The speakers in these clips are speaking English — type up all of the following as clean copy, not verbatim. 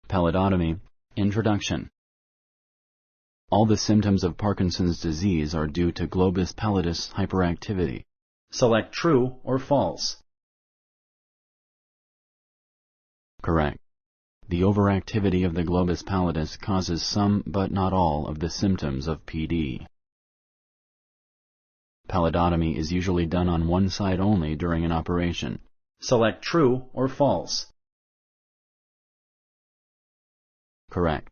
Pallidotomy. Introduction. All the symptoms of Parkinson's disease are due to globus pallidus hyperactivity. Select true or false. Correct. The overactivity of the globus pallidus causes some but not all of the symptoms of PD. Pallidotomy is usually done on one side only during an operation. Select true or false. Correct.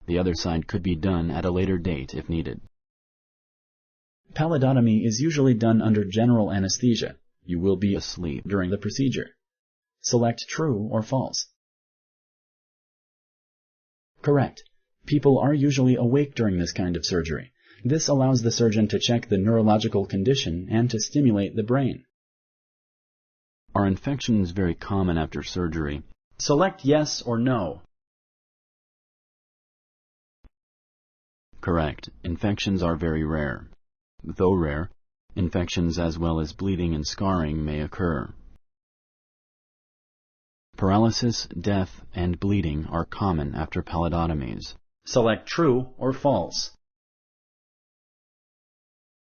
The other side could be done at a later date if needed. Pallidotomy is usually done under general anesthesia. You will be asleep during the procedure. Select true or false. Correct. People are usually awake during this kind of surgery. This allows the surgeon to check the neurological condition and to stimulate the brain. Are infections very common after surgery? Select yes or no. Correct. Infections are very rare. Though rare, infections as well as bleeding and scarring may occur. Paralysis, death, and bleeding are common after pallidotomies. Select true or false.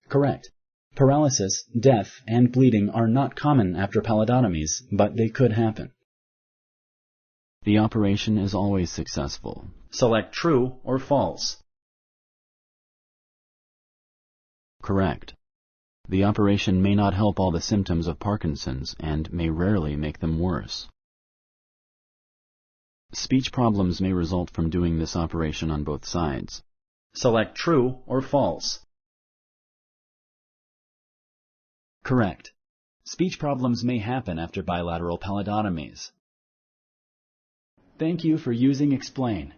Correct. Paralysis, death, and bleeding are not common after pallidotomies, but they could happen. The operation is always successful. Select true or false. Correct. The operation may not help all the symptoms of Parkinson's and may rarely make them worse. Speech problems may result from doing this operation on both sides. Select true or false. Correct. Speech problems may happen after bilateral pallidotomies. Thank you for using Explain.